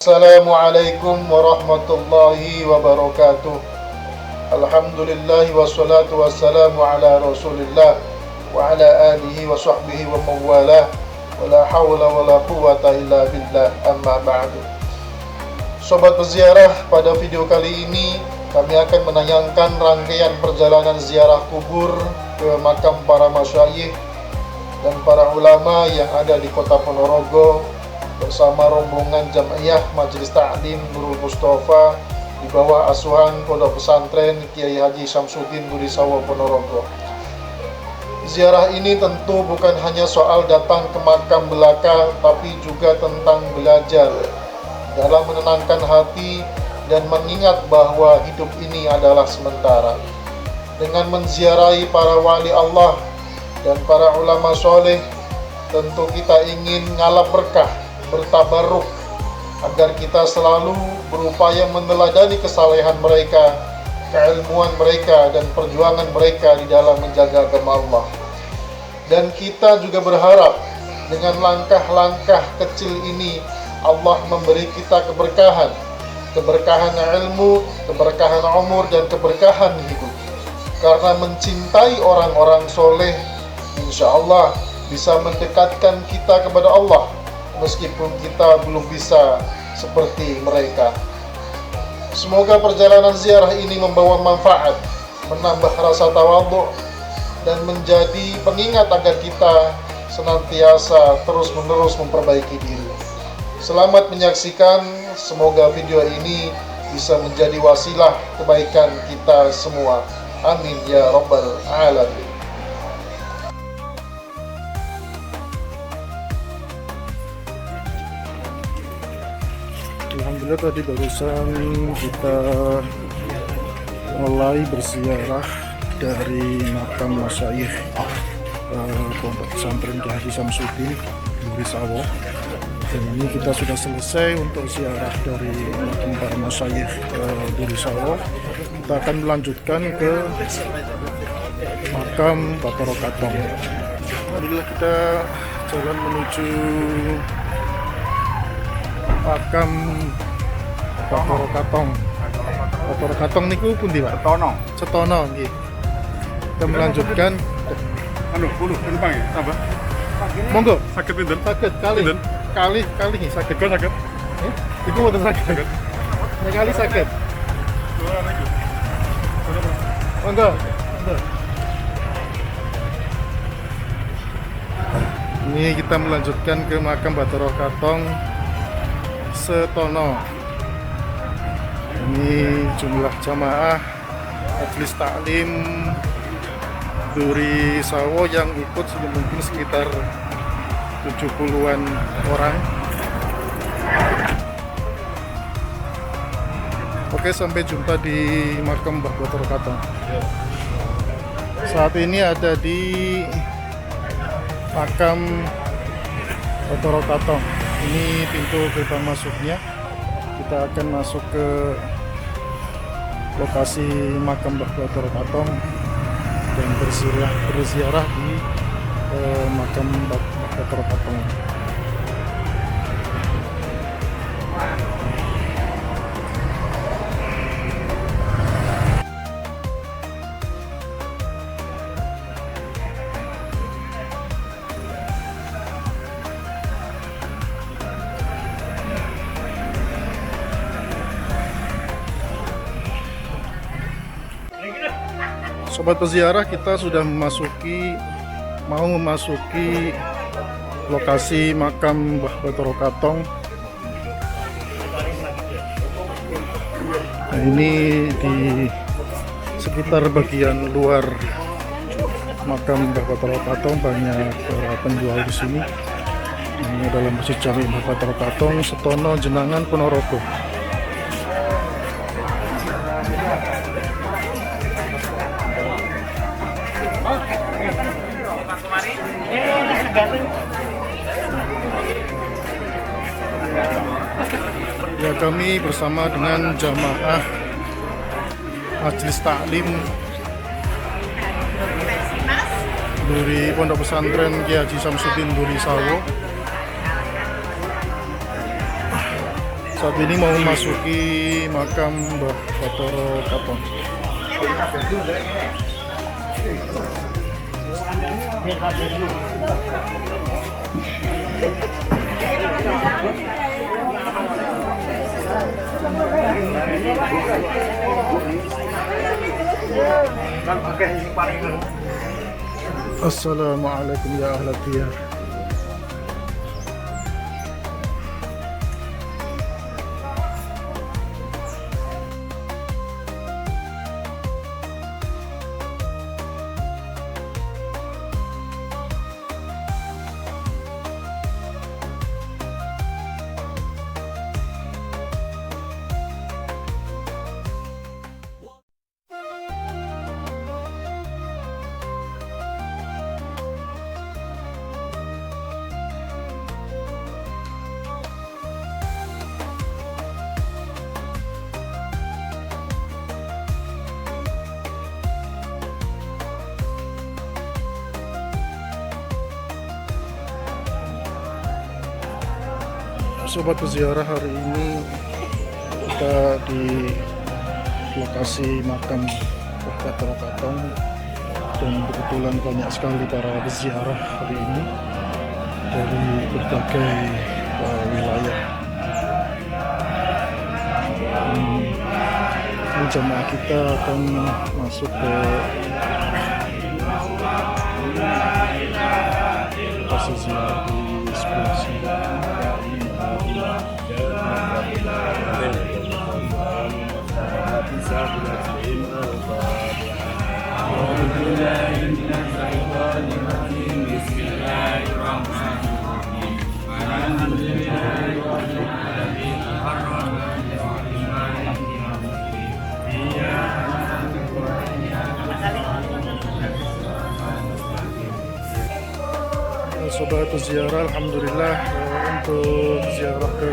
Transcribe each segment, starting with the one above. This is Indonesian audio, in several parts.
Assalamualaikum warahmatullahi wabarakatuh. Alhamdulillah wassalatu wassalamu ala rasulillah wa ala alihi wa sahbihi wa mawalah wa la hawla wa la quwata illa billah, amma ba'du. Sobat berziarah, pada video kali ini kami akan menayangkan rangkaian perjalanan ziarah kubur ke makam para masyayikh dan para ulama yang ada di kota Ponorogo bersama rombongan Jam'iyah Majelis Ta'lim Nurul Mustafa di bawah asuhan Pondok Pesantren Kiai Haji Samsudin Budisawo Ponorogo. Ziarah ini tentu bukan hanya soal datang ke makam belaka, tapi juga tentang belajar dalam menenangkan hati dan mengingat bahwa hidup ini adalah sementara. Dengan menziarahi para wali Allah dan para ulama soleh, tentu kita ingin ngalap berkah, bertabaruk, agar kita selalu berupaya meneladani kesalehan mereka, keilmuan mereka, dan perjuangan mereka di dalam menjaga agama Allah. Dan kita juga berharap dengan langkah-langkah kecil ini Allah memberi kita keberkahan ilmu, keberkahan umur, dan keberkahan hidup. Karena mencintai orang-orang soleh, insya Allah bisa mendekatkan kita kepada Allah, meskipun kita belum bisa seperti mereka. Semoga perjalanan ziarah ini membawa manfaat, menambah rasa tawadhu, dan menjadi pengingat agar kita senantiasa terus-menerus memperbaiki diri. Selamat menyaksikan, semoga video ini bisa menjadi wasilah kebaikan kita semua. Amin ya rabbal alamin. Alhamdulillah, tadi barusan kita mulai berziarah dari makam masyayikh Pondok Pesantren Kiai Haji Samsudin Budisawo. Dan ini kita sudah selesai untuk ziarah dari makam para masyayikh Budisawo. Kita akan melanjutkan ke makam Bapak Rokatong. Alhamdulillah, kita jalan menuju makam Bapak Rokatong. Bapak Rokatong niku pundi, Pak? Setono nggih. Kita melanjutkan penumpang ya, tambah. Monggo. Sakit pinten? Sakit kali nggih sakit. Kok sakit? Iku mboten sakit. Nek kali sakit. Monggo. Ini kita melanjutkan ke makam Bapak Rokatong Setono. Ini jumlah jamaah Majelis Taklim Budisawo yang ikut sudah mungkin sekitar 70-an orang. Oke, sampai jumpa di makam Mbah Bapak Rokatong. Saat ini ada di makam Bapak Rokatong. Ini pintu gerbang masuknya. Kita akan masuk ke lokasi makam Mbah Bapak Rokatong dan berziarah di makam Mbah Bapak Rokatong. Sobat peziarah, kita sudah mau memasuki lokasi makam Mbah Bapak Rokatong. Nah, ini di sekitar bagian luar makam Mbah Bapak Rokatong banyak para penjual di sini. Ini adalah Masjid Jami Mbah Bapak Rokatong Setono Jenangan Ponorogo. Ya, kami bersama dengan jamaah Majelis Taklim dari Pondok Pesantren Kiai Haji Samsudin Budisawo Saat ini mau memasuki makam Mbah Bathara Katon. Assalamualaikum ya ahlat diyar. Sobat peziarah, hari ini kita di lokasi makam Mbah Bathara Katon dan kebetulan banyak sekali para peziarah hari ini dari berbagai wilayah. Jemaah kita akan masuk ke lokasi ziarah di sebelah sini. Sobat peziarah, alhamdulillah untuk ziarah ke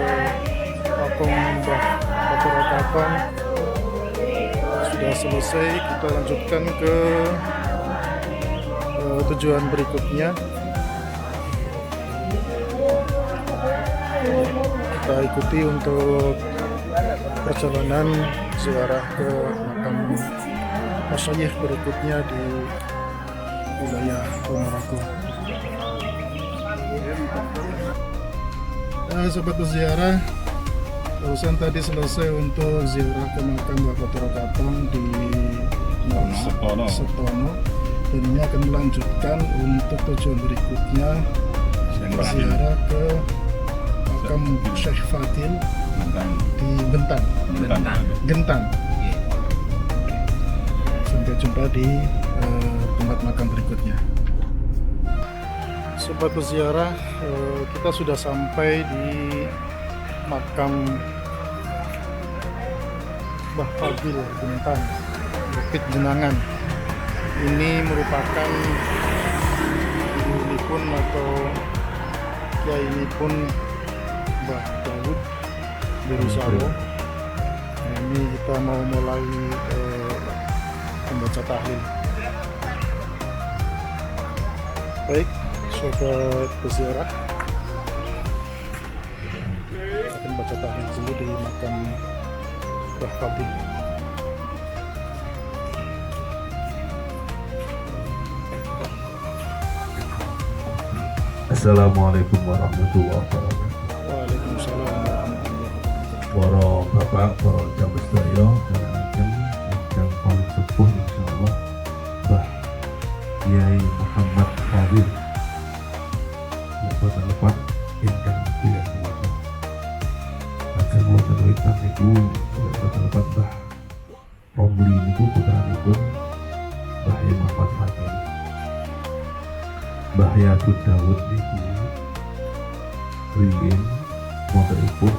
makam Mbah Bathara Katon sudah selesai. Kita lanjutkan ke tujuan berikutnya. Kita ikuti untuk perjalanan ziarah ke makam masyayikh berikutnya di wilayah Ponorogo. Sobat peziarah, barusan tadi selesai untuk ziarah ke makam Mbah Bathara Katon di Setono, dan ini akan melanjutkan untuk tujuan berikutnya, ziarah ke makam Syekh Fadil di Gentan. Sampai jumpa di tempat makam berikutnya. Sobat peziarah, kita sudah sampai di makam Mbah Fadil Gentan, Bukit Jenangan. Ini merupakan ini pun atau kiai ini pun Mbah Daud Berusawo. Nah, ini kita mau mulai membaca tahlil. Baik, sobat peziarah, akan baca tahlil dulu di makam Mbah Fadil. Assalamualaikum warahmatullahi wabarakatuh. Waalaikumsalam warahmatullahi wabarakatuh. Para bapak, para jamaah sedaya yang paling sepuh insyaallah Mbah Kiai Muhammad Fadil Bapak lepat ingkang biasa. Lajeng wonten witan niku Bapak lepat Mbah Romli niku putranipun Mbah Muhammad Fadil. Mbah Yadud Dawud niku riyin wontenipun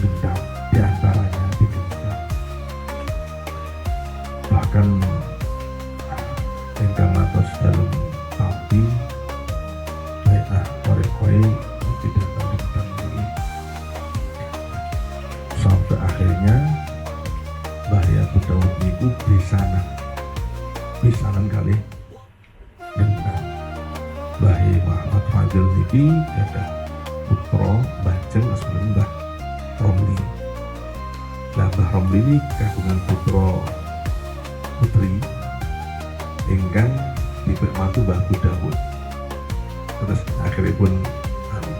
Gentan, diantaranya di Gentan. Bahkan ingkang atas dalam tampi daerah Korekoi tidak Gentan ini sampai akhirnya Mbah Yadud Dawud niku pisanan kali Gentan. Mbah Muhammad Fadil niki gadah putra bajeng asmanipun Mbah Romli ini kagungan putra putri ingkang dipermantu Mbah Dawud. Terus akhirnya pun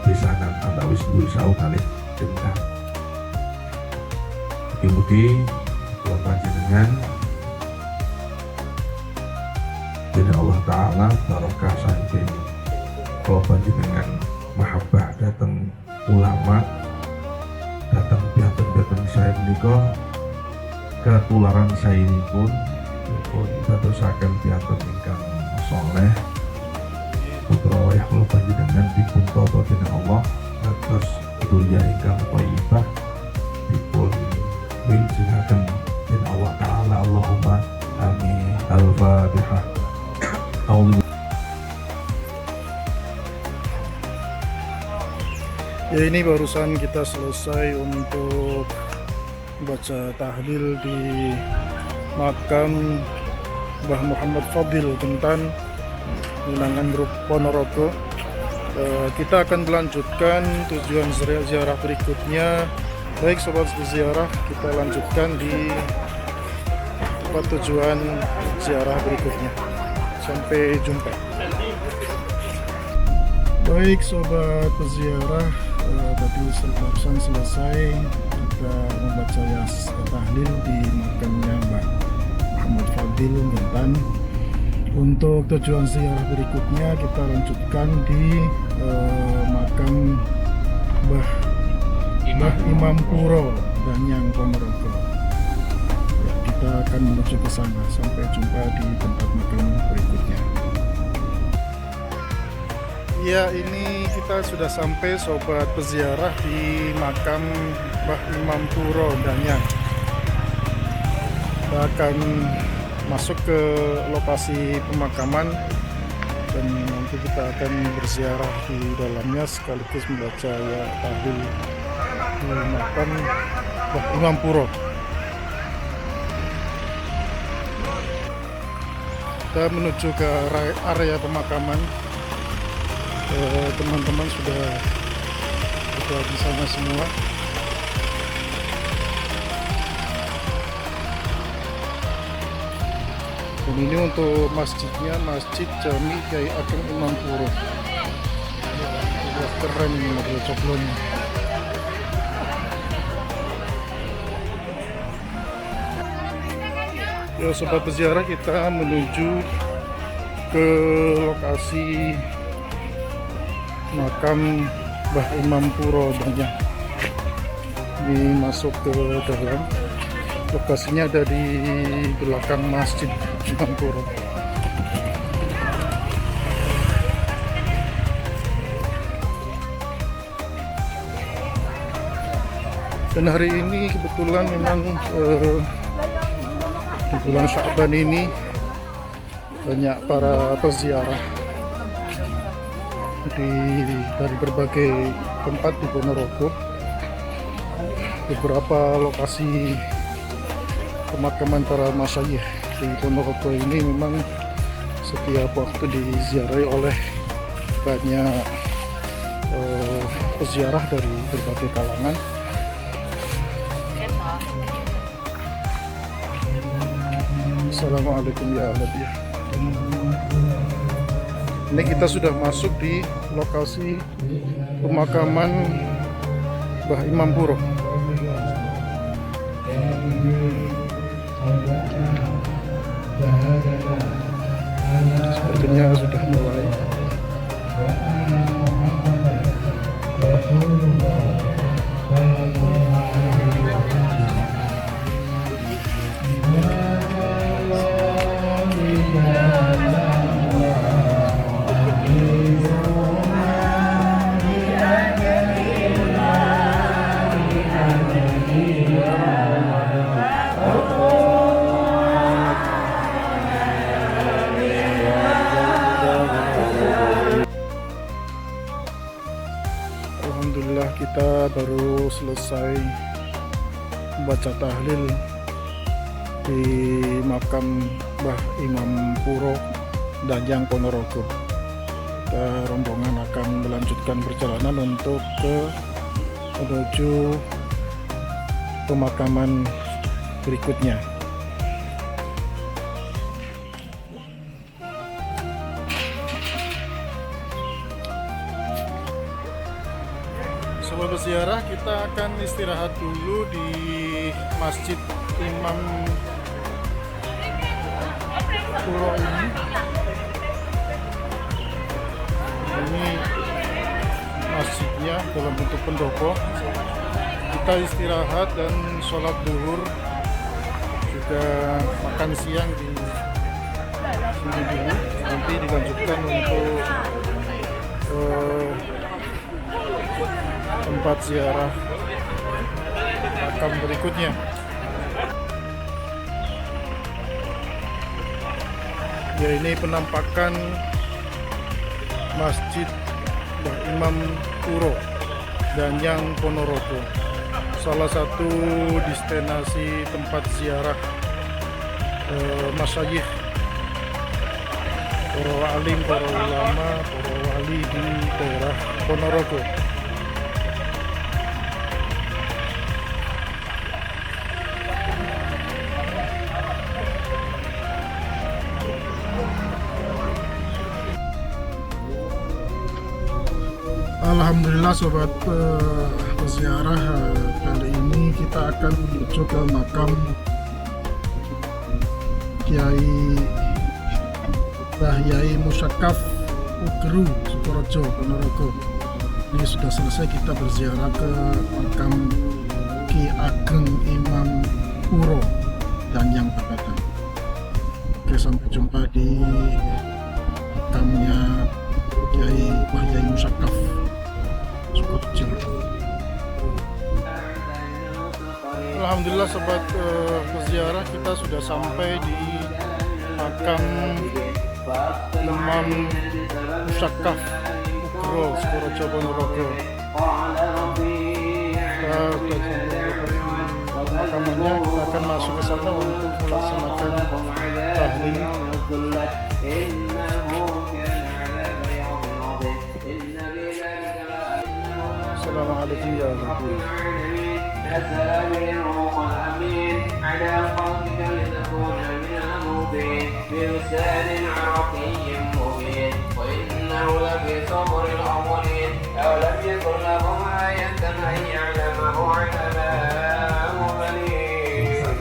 besanan antawis duwe saut kalih dendam. Mugi-mugi kula panjenengan dening Allah Ta'ala barokah saking kula panjenengan mahabbah dateng ulama, dateng piantun-piantun saya menika ketularan saenipun pun dadosaken piantun ingkang saleh putra wayah kula panjenengan dipun tata dening Allah atas dunya ingkang thayyibah dipun winjinaken dening Allah Ta'ala. Allahumma amin. Al-Fatihah. Ya, ini barusan kita selesai untuk baca tahlil di makam Mbah Muhammad Fadil Kentan Winangan Grup Ponorogo. Kita akan melanjutkan tujuan ziarah berikutnya. Baik sobat ziarah, kita lanjutkan di tempat tujuan ziarah berikutnya. Sampai jumpa. Baik sobat peziarah, tadi barusan selesai kita membaca tahlil di makamnya Mbah Muhammad Fadil Kentan. Untuk tujuan ziarah berikutnya kita lanjutkan di makam Mbah Imam Puro Danyang Ponorogo. Ya, kita akan menuju ke sana. Sampai jumpa di tempat makam berikutnya. Ya, ini kita sudah sampai sobat peziarah di makam Mbah Imam Puro Danyang. Kita akan masuk ke lokasi pemakaman dan nanti kita akan berziarah di dalamnya sekaligus membaca ya tahlil di makam Mbah Imam Puro. Kita menuju ke area pemakaman. Teman-teman sudah di sana semua. Dan ini untuk masjidnya, Masjid Jami Kyai Ageng Imam Puro. Sudah keren ini model coblonnya. Ya sobat peziarah, kita menuju ke lokasi makam Mbah Imam Puro Danyang. Ini masuk ke dalam. Lokasinya ada di belakang Masjid Imam Puro. Dan hari ini kebetulan memang di bulan Sya'ban ini banyak para peziarah dari berbagai tempat di Ponorogo. Beberapa lokasi pemakaman para masyayikh di Ponorogo ini memang setiap waktu diziarahi oleh banyak peziarah dari berbagai kalangan. Assalamualaikum ya Allah. Ini kita sudah masuk di lokasi pemakaman Mbah Imam Puro. Sepertinya sudah mulai. Alhamdulillah, kita baru selesai membaca tahlil di makam Mbah Imam Puro Danyang Ponorogo. Kita rombongan akan melanjutkan perjalanan untuk menuju pemakaman berikutnya. Sobat berziarah, kita akan istirahat dulu di Masjid Imam Puro ini. Ini masjidnya dalam bentuk pendopo. Kita istirahat dan sholat duhur, juga makan siang di sini dulu. Nanti dilanjutkan untuk tempat ziarah makam berikutnya. Ya, ini penampakan Masjid Mbah Imam Puro Danyang Ponorogo, salah satu destinasi tempat ziarah masyayikh, para alim, para ulama, para wali di daerah Ponorogo. Alhamdulillah sobat peziarah, kali ini kita akan menuju ke makam Kiai Bahyai Musyakaf Ugru Sukorojo Ponorogo. Ini sudah selesai kita berziarah ke makam Ki Ageng Imam Puro Danyang Babatang. Oke, sampai jumpa di makamnya Kiai Bahyai Musyakaf Sukorojo. Alhamdulillah sobat peziarah, kita sudah sampai di makam Imam Musyakaf Ugro Sukorojo Ponorogo. Kita sudah sampai makamannya, kita akan masuk ke sana untuk melaksanakan tahlil. Assalamualaikum warahmatullahi wabarakatuh. السلام الروح الأمين على قلبك لتكون من المبين بلسان عربي مبين وإنه لفي صبر الأولين أو لم يكن لهم آية أن يعلمه علماء بني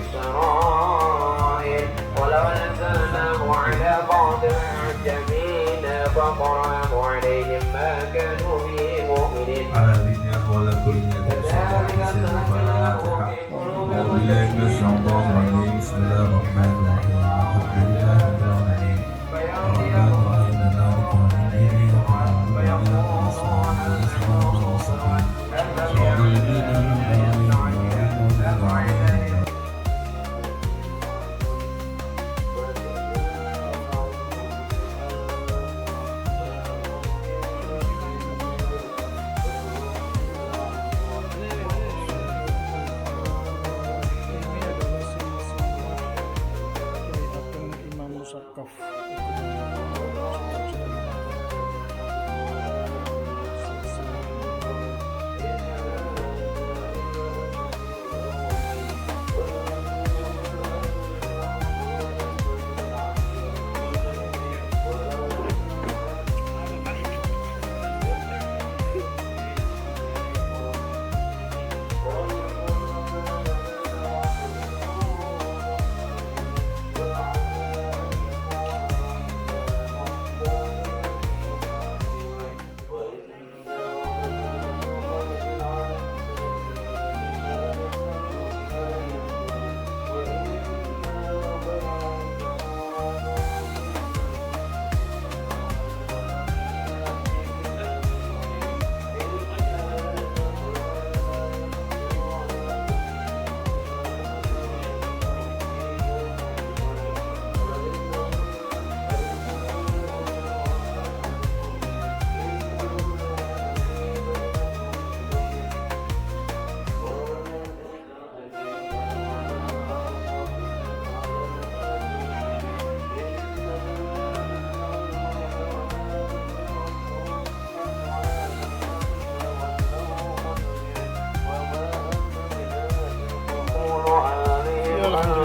إسرائيل ولو نزلناه على بعض الأعجمين فقرأه عليهم ما كانوا به مؤمنين. بسم الله الرحمن الرحيم الحمد لله رب العالمين الرحمن الرحيم مالك يوم الدين صراط المستقيم صراط الذين أنعمت عليهم.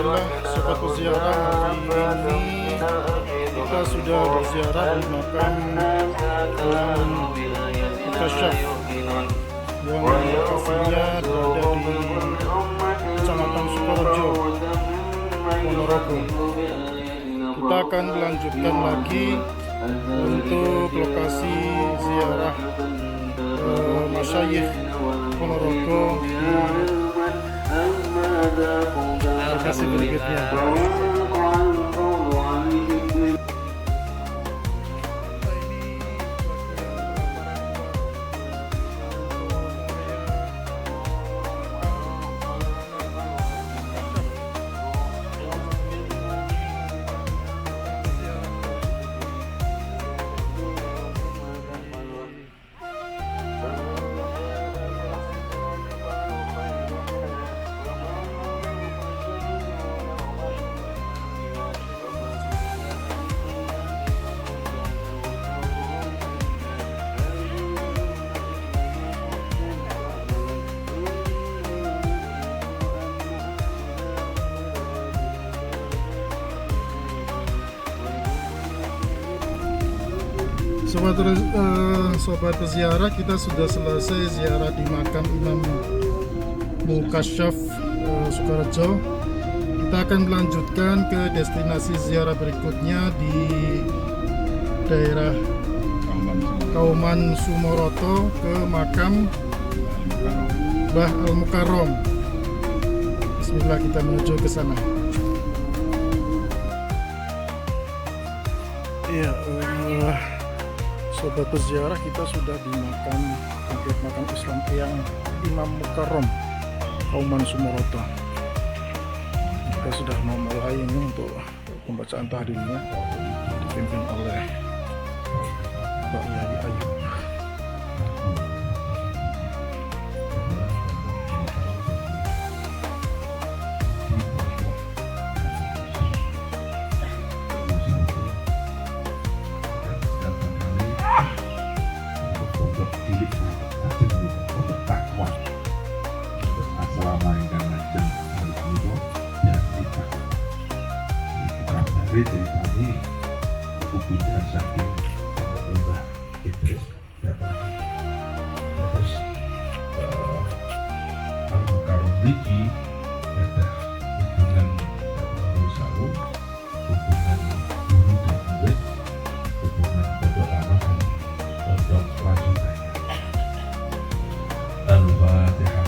Alhamdulillah sobat peziarah, hari ini kita sudah berziarah di makam Imam Mukasyaf yang lokasinya berada di Kecamatan Sukorejo, Ponorogo. Kita akan melanjutkan lagi untuk lokasi ziarah masyayikh Ponorogo di lokasi berikutnya. Sobat peziarah, kita sudah selesai ziarah di makam Imam Mukasyaf Sukorejo. Kita akan melanjutkan ke destinasi ziarah berikutnya di daerah Kauman Sumoroto, ke makam Mbah Al Mukarrom. Bismillah, kita menuju ke sana. Iya, sobat peziarah, kita sudah di makam Islam yang Imam Mukarrom Kauman Sumoroto. Kita sudah mau mulai ini untuk pembacaan tahlilnya, dipimpin oleh Pak Yai Ayub. Ceritanya buku saking Mbah Idris datang terus Al Mukarrom niki ada hubungan bersau, hubungan guru dan murid, hubungan pondok lama dan pondok lanjutannya. Al-Fatihah.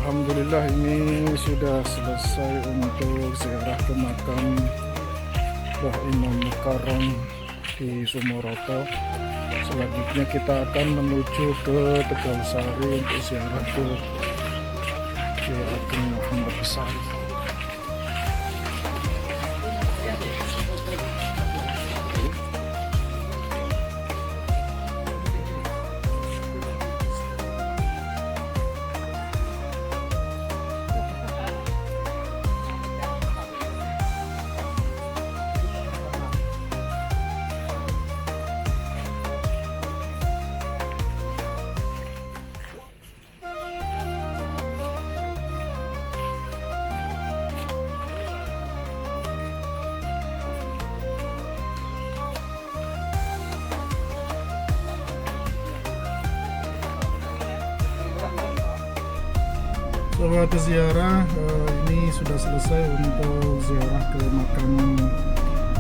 Alhamdulillah, ini sudah selesai untuk ziarah ke makam Mbah Imam Mukarrom di Sumoroto. Selanjutnya kita akan menuju ke Tegalsari untuk ziarah ke Kiai Ageng Muhammad Besari. Sobat ziarah, ini sudah selesai untuk ziarah ke makam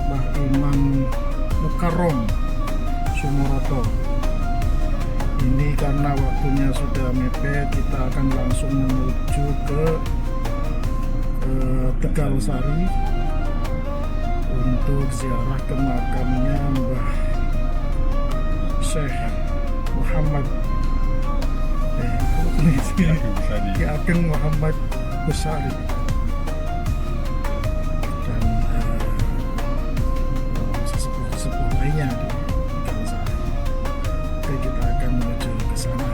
Mbah Imam Mukarrom Sumoroto. Ini karena waktunya sudah mepet, kita akan langsung menuju ke Tegalsari untuk ziarah ke makamnya Mbah Syekh Muhammad Ki Ageng Muhammad Besari dan sesepuh lainnya di Tegalsari. Oke, kita akan menuju ke sana.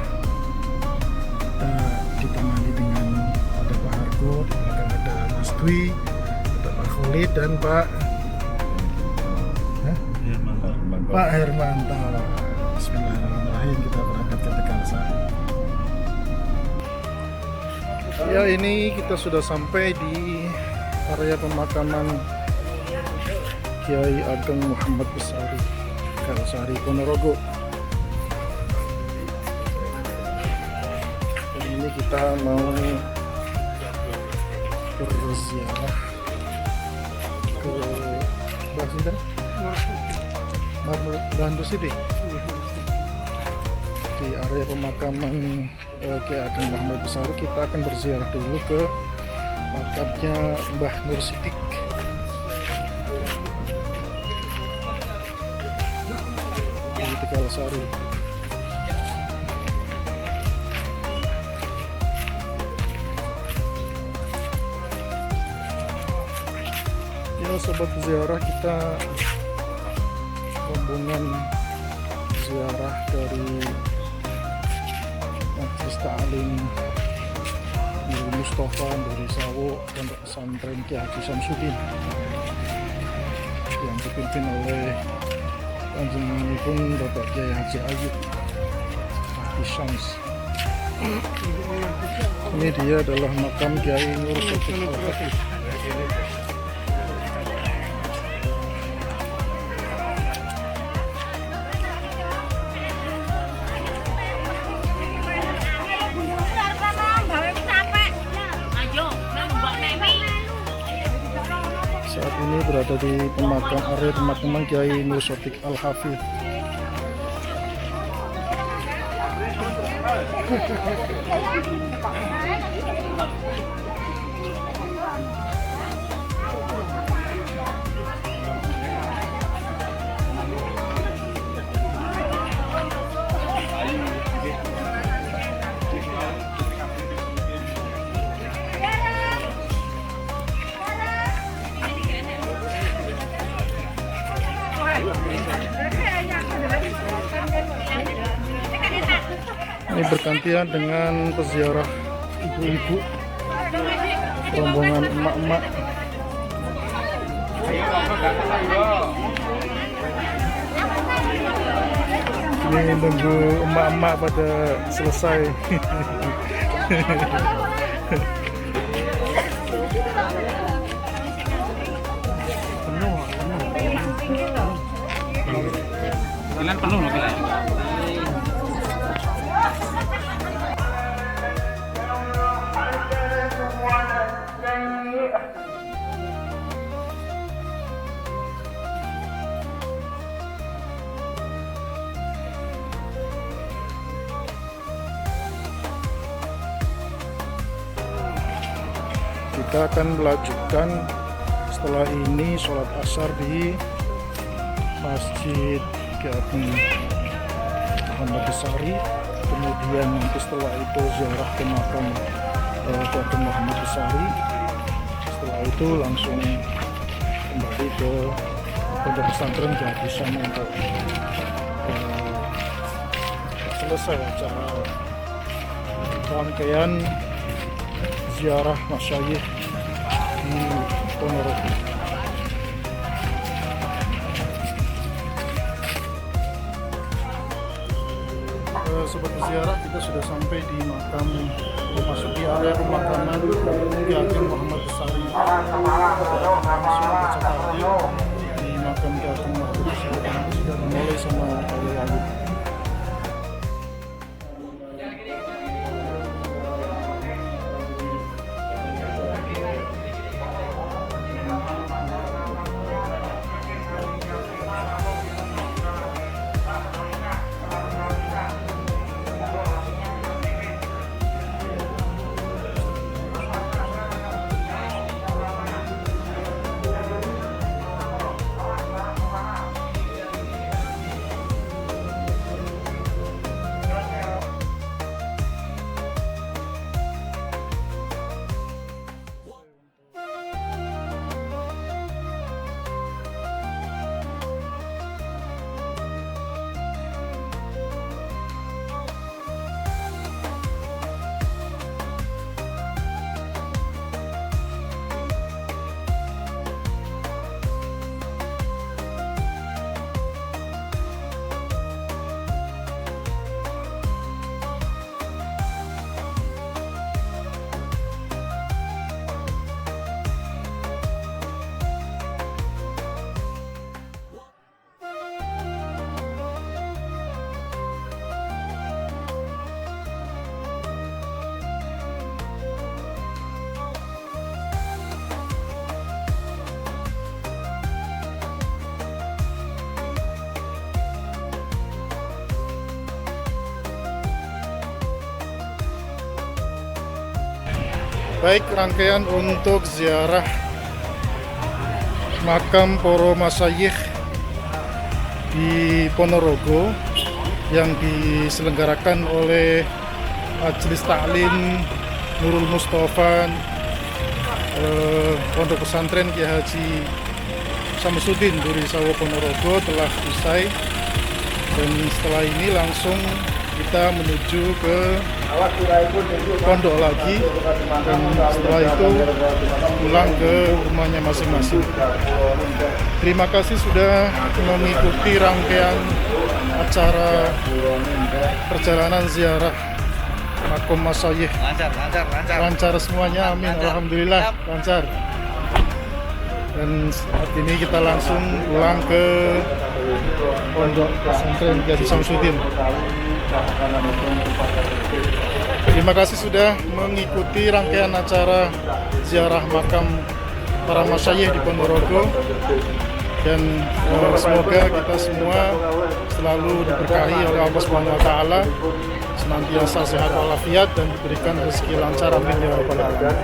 Kita ditemani dengan ada Pak Hargo, di belakang ada Mas Dwi, ada Pak Khalid dan Pak Hermanto. Bismillahirrahmanirrahim, kita berangkat ke Tegalsari. Ya, ini kita sudah sampai di area pemakaman Kiai Ageng Muhammad Besari, Tegalsari, Ponorogo. Dan ini kita mau berziarah ke Basinten, Bantu City, di area pemakaman Kiai Ageng Muhammad Besari. Kita akan berziarah dulu ke makamnya Mbah Nur Sidik. Di Tegalsari. Ya sobat ziarah, kita rombongan ziarah dari Majelis Ta'lim Nurul Mustafa dari Sawo, Pondok Pesantren Kiai Haji Samsudin, yang dipimpin oleh Panjenenganipun Bapak Kiai Haji Ayub Haji Syams. Ini dia adalah makam Kiai Nur Sotik Al-Fatih. Saat ini berada di area pemakaman Kiai Nur Sotik Al-Hafidh. Ini bergantian dengan peziarah ibu-ibu, rombongan emak-emak. Ini nunggu emak-emak pada selesai. Kalian penuh loh kalian. Kita akan melanjutkan setelah ini sholat asar di Masjid Kiai Ageng Muhammad Besari. Kemudian nanti setelah itu ziarah ke makam Kiai Ageng Muhammad Besari. Setelah itu langsung kembali ke Pondok Pesantren Kiai Haji Syams untuk selesai acara rangkaian ziarah masyayikh di Ponorogo. Sobat ziarah, kita sudah sampai di makam, memasuki area pemakaman Kiai Ageng Muhammad Besari. Langsung baca takbir di makam Kiai Ageng Muhammad Besari. Sudah dimulai sama Kiai Ayub. Baik, rangkaian untuk ziarah makam para masyayikh di Ponorogo yang diselenggarakan oleh Majelis Taklim Nurul Mustafa Pondok Pesantren Kiai Haji Samsuddin Duri Sawo Ponorogo telah usai, dan setelah ini langsung kita menuju ke pondok lagi, dan setelah itu pulang ke rumahnya masing-masing. Terima kasih sudah mengikuti rangkaian acara perjalanan ziarah makom masyayikh. Lancar semuanya, amin, alhamdulillah lancar. Dan saat ini kita langsung pulang ke pondok pesantren Kiai Haji Samsuddin. Terima kasih sudah mengikuti rangkaian acara ziarah makam para masyayikh di Ponorogo, dan semoga kita semua selalu diberkahi oleh Allah Subhanahu wa taala, senantiasa sehat walafiat dan diberikan rezeki lancar, amin ya rabbal alamin.